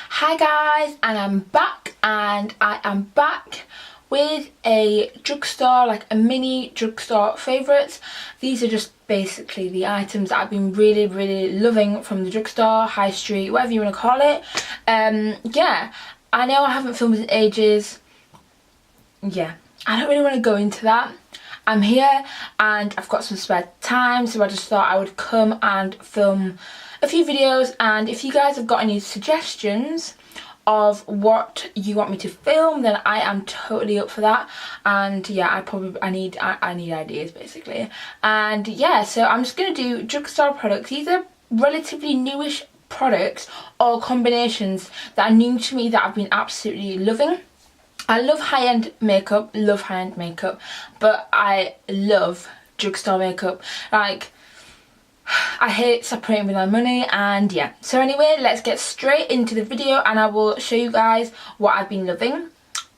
Hi guys, and I'm back, and I am back with a drugstore, like a mini drugstore favourites. These are just basically the items that I've been really loving from the drugstore, high street, whatever you want to call it. Yeah, I know I haven't filmed in ages. Yeah, I don't really want to go into that. I'm here and I've got some spare time, so I just thought I would come and film a few videos. And if you guys have got any suggestions of what you want me to film, then I am totally up for that. And yeah, I need ideas basically. And yeah, so I'm just gonna do drugstore products. These are relatively newish products or combinations that are new to me that I've been absolutely loving. I love high-end makeup, but I love drugstore makeup. Like, I hate separating with my money, and yeah. So anyway, let's get straight into the video and I will show you guys what I've been loving.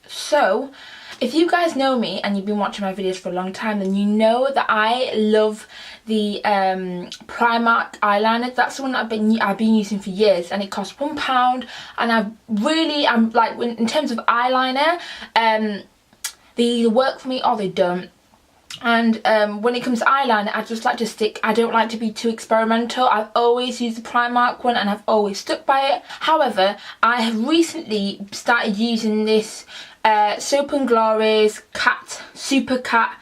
So, if you guys know me and you've been watching my videos for a long time, then you know that I love the Primark eyeliner. That's the one that I've been using for years, and it costs £1. And I'm like, in terms of eyeliner, they either work for me or they don't. And when it comes to eyeliner, I just like to stick. I don't like to be too experimental. I've always used the Primark one and I've always stuck by it. However, I have recently started using this Soap and Glory's Supercat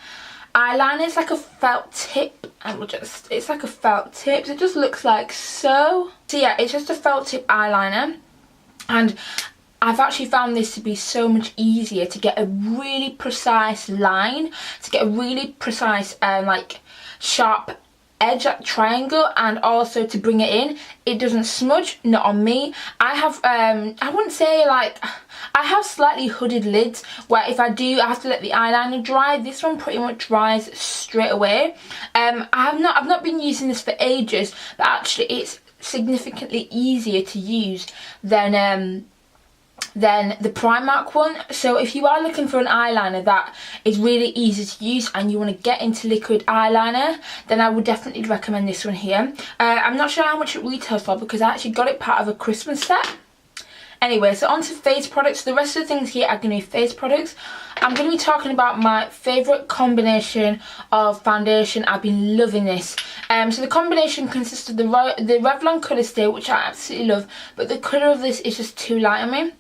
eyeliner. It's like a felt tip, and it's like a felt tip. It just looks like so. So yeah, it's just a felt tip eyeliner, and I've actually found this to be so much easier to get a really precise line, to get a really precise like sharp edge, like triangle, and also to bring it in. It doesn't smudge, not on me. I have I wouldn't say, like, I have slightly hooded lids where if I do, I have to let the eyeliner dry. This one pretty much dries straight away. I've not been using this for ages, but actually it's significantly easier to use than the Primark one. So if you are looking for an eyeliner that is really easy to use and you want to get into liquid eyeliner, then I would definitely recommend this one here. I'm not sure how much it retails for because I actually got it part of a Christmas set. Anyway, so on to face products. The rest of the things here are going to be face products. I'm going to be talking about my favourite combination of foundation. I've been loving this. So the combination consists of the Revlon Colorstay, which I absolutely love, but the colour of this is just too light on me.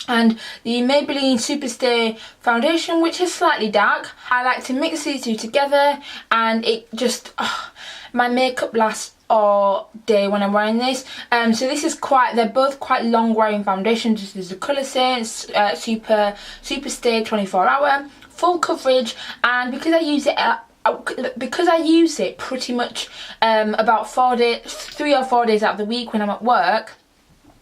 And the Maybelline Superstay foundation, which is slightly dark. I like to mix these two together, and it just, my makeup lasts all day when I'm wearing this. So this is they're both quite long wearing foundations. This is the Colorstay, Superstay 24-hour, full coverage, and because I use it pretty much about 3 or 4 days out of the week when I'm at work,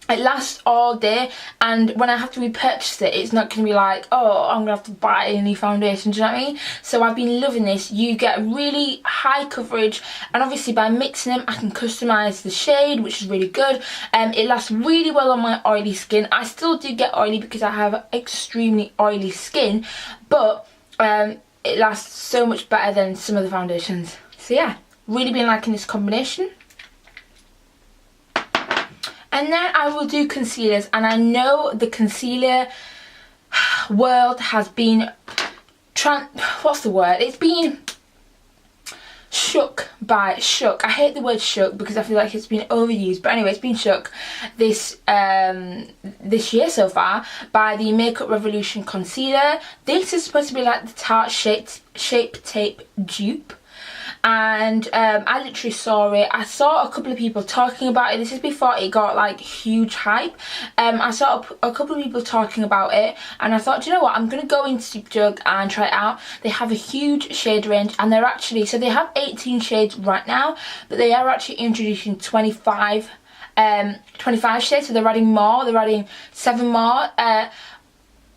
it lasts all day, and when I have to repurchase it, it's not going to be like, oh, I'm going to have to buy a new foundation, do you know what I mean? So I've been loving this. You get really high coverage, and obviously by mixing them, I can customise the shade, which is really good. It lasts really well on my oily skin. I still do get oily because I have extremely oily skin, but it lasts so much better than some of the foundations. So yeah, really been liking this combination. And then I will do concealers, and I know the concealer world has been, what's the word? It's been shook. I hate the word shook because I feel like it's been overused, but anyway, it's been shook this year so far by the Makeup Revolution concealer. This is supposed to be like the Tarte Shape Tape dupe. And I literally saw it. I saw a couple of people talking about it. This is before it got like huge hype. I saw a couple of people talking about it, and I thought, do you know what, I'm gonna go into Superdrug and try it out. They have a huge shade range, and they're actually, so they have 18 shades right now, but they are actually introducing 25 shades. So they're adding more. They're adding 7 more,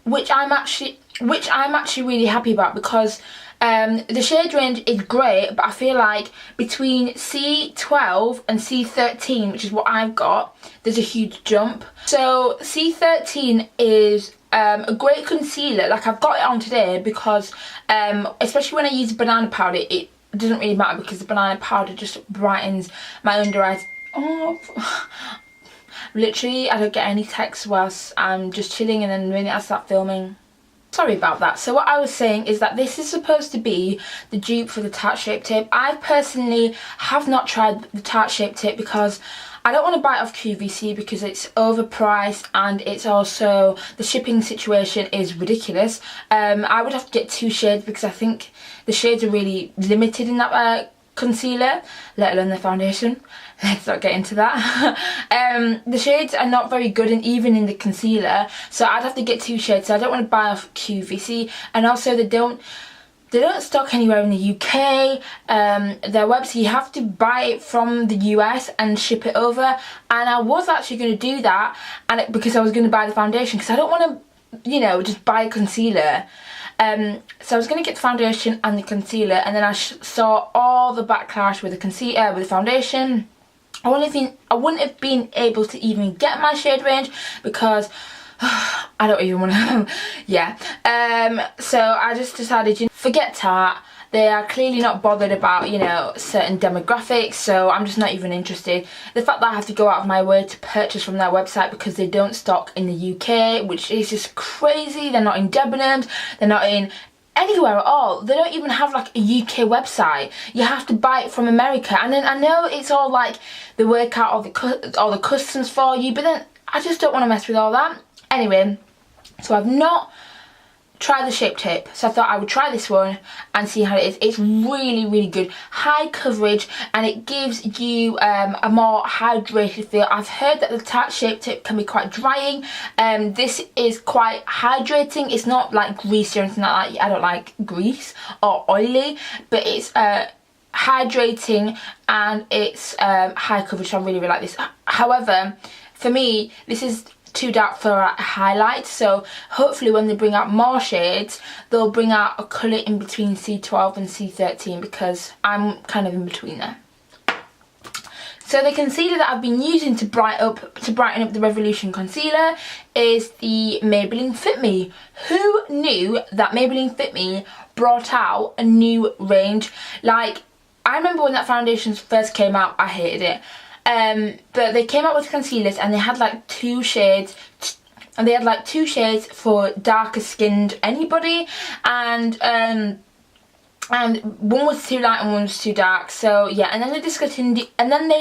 which I'm actually really happy about, because the shade range is great, but I feel like between C12 and C13, which is what I've got, there's a huge jump. So C13 is a great concealer. Like, I've got it on today because especially when I use banana powder, it doesn't really matter because the banana powder just brightens my under eyes. Oh, Literally, I don't get any texts whilst I'm just chilling, and then the minute I start filming, sorry about that. So what I was saying is that this is supposed to be the dupe for the Tarte Shape Tape. I personally have not tried the Tarte Shape Tape because I don't want to buy it off QVC because it's overpriced, and it's also, the shipping situation is ridiculous. I would have to get 2 shades because I think the shades are really limited in that concealer, let alone the foundation. Let's not get into that. The shades are not very good, and even in the concealer, so I'd have to get 2 shades. So I don't want to buy off QVC, and also they don't stock anywhere in the UK. Their website, you have to buy it from the US and ship it over, and I was actually going to do that, and because I was going to buy the foundation, because I don't want to, you know, just buy a concealer. So I was going to get the foundation and the concealer, and then I saw all the backlash with the concealer, with the foundation. I wouldn't have been able to even get my shade range because I don't even want to. Yeah. So I just decided, you know, forget Tarte. They are clearly not bothered about, you know, certain demographics, so I'm just not even interested. The fact that I have to go out of my way to purchase from their website because they don't stock in the UK, which is just crazy. They're not in Debenhams, they're not in anywhere at all. They don't even have like a UK website. You have to buy it from America, and then I know it's all like they work out all the customs for you, but then I just don't want to mess with all that. Anyway, so I've not tried the Shape Tape, so I thought I would try this one and see how it is. It's really, really good, high coverage, and it gives you a more hydrated feel. I've heard that the Tarte Shape Tape can be quite drying. This is quite hydrating. It's not like greasy or anything like that. I don't like grease or oily, but it's hydrating, and it's high coverage, so I really, really like this. However, for me, this is too dark for a highlight, so hopefully when they bring out more shades, they'll bring out a colour in between C12 and C13, because I'm kind of in between there. So the concealer that I've been using to brighten up the Revolution concealer is the Maybelline Fit Me. Who knew that Maybelline Fit Me brought out a new range? Like, I remember when that foundation first came out, I hated it. But they came out with concealers, and they had like 2 shades, and they had like 2 shades for darker skinned anybody, and one was too light and one was too dark. So yeah, and then they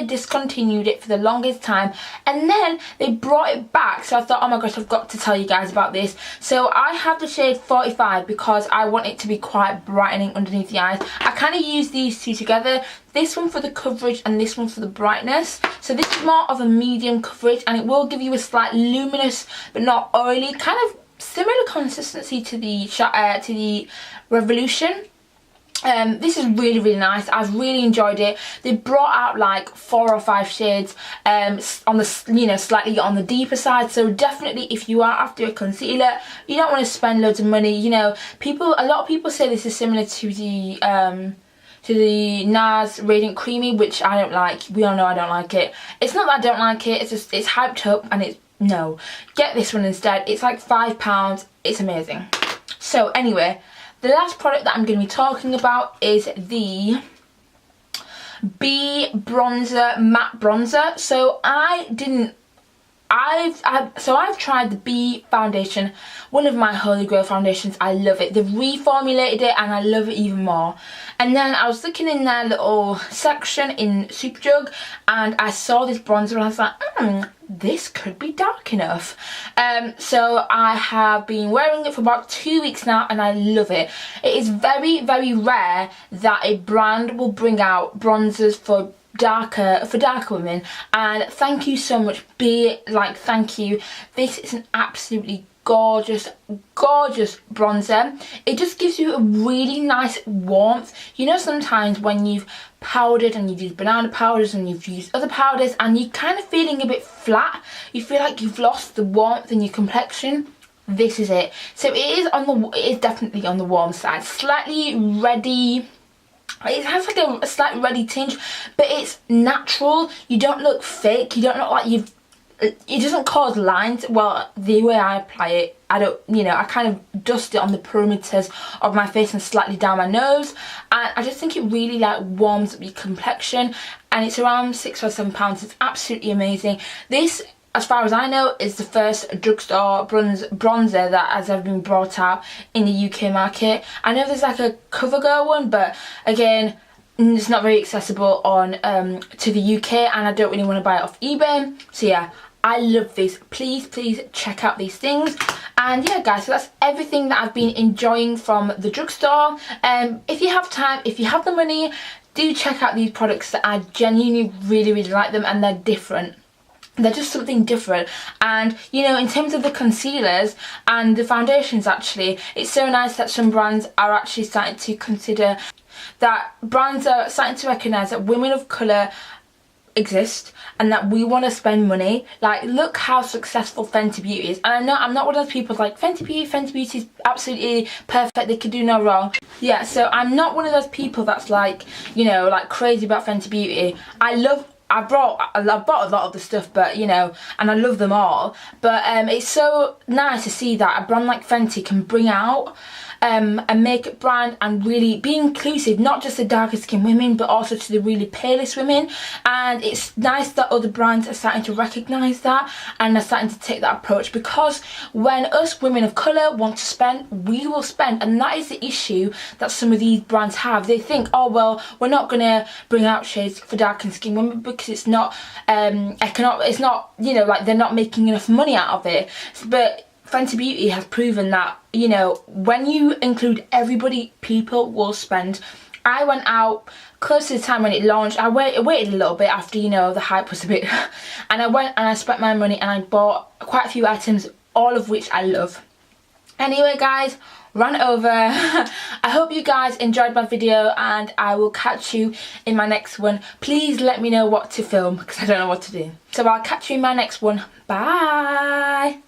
discontinued it for the longest time, and then they brought it back. So I thought, oh my gosh, I've got to tell you guys about this. So I have the shade 45 because I want it to be quite brightening underneath the eyes. I kind of use these 2 together, this one for the coverage and this one for the brightness. So this is more of a medium coverage, and it will give you a slight luminous but not oily, kind of similar consistency to the Revolution. This is really, really nice. I've really enjoyed it. They brought out like 4 or 5 shades on the, you know, slightly on the deeper side. So definitely, if you are after a concealer, you don't want to spend loads of money. You know, a lot of people say this is similar to the NARS Radiant Creamy, which I don't like. We all know I don't like it. It's not that I don't like it, it's just, it's hyped up, and it's, no. Get this one instead. It's like £5. It's amazing. So anyway, the last product that I'm going to be talking about is the B Bronzer Matte Bronzer. So I've tried the B foundation, one of my holy grail foundations. I love it. They've reformulated it, and I love it even more. And then I was looking in their little section in Superdrug, and I saw this bronzer, and I was like, this could be dark enough. So I have been wearing it for about 2 weeks now, and I love it. It is very, very rare that a brand will bring out bronzers for darker women, and thank you so much, B. Like, thank you. This is an absolutely gorgeous bronzer. It just gives you a really nice warmth. You know, sometimes when you've powdered and you've used banana powders and you've used other powders and you're kind of feeling a bit flat, you feel like you've lost the warmth in your complexion. This is it. So it is definitely on the warm side, slightly reddy. It has like a slight reddy tinge, but it's natural. You don't look fake. You don't look like you've... It doesn't cause lines. Well, the way I apply it, I don't, you know, I kind of dust it on the perimeters of my face and slightly down my nose, and I just think it really like warms up your complexion, and it's around £6 or £7. It's absolutely amazing. This as far as I know, is the first drugstore bronzer that has ever been brought out in the UK market. I know there's like a CoverGirl one, but again, it's not very accessible on to the UK, and I don't really want to buy it off eBay. So yeah, I love this. Please check out these things. And yeah guys, so that's everything that I've been enjoying from the drugstore. If you have time, if you have the money, do check out these products that I genuinely really like them, and they're different. They're just something different. And you know, in terms of the concealers and the foundations, actually, it's so nice that some brands are actually starting to consider that, brands are starting to recognise that women of colour exist and that we want to spend money. Like, look how successful Fenty Beauty is. And I know I'm not one of those people like Fenty Beauty is absolutely perfect, they could do no wrong. Yeah, so I'm not one of those people that's like, you know, like crazy about Fenty Beauty. I bought a lot of the stuff, but you know, and I love them all, but it's so nice to see that a brand like Fenty can bring out a makeup brand and really be inclusive, not just the darker skinned women, but also to the really palest women. And it's nice that other brands are starting to recognise that and are starting to take that approach, because when us women of colour want to spend, we will spend. And that is the issue that some of these brands have. They think, oh well, we're not going to bring out shades for darker skinned women because it's not it's not, you know, like they're not making enough money out of it. But Fenty Beauty has proven that, you know, when you include everybody, people will spend. I went out close to the time when it launched. I waited a little bit after, you know, the hype was a bit and I went and I spent my money and I bought quite a few items, all of which I love. Anyway guys, run over. I hope you guys enjoyed my video, and I will catch you in my next one. Please let me know what to film because I don't know what to do. So I'll catch you in my next one. Bye.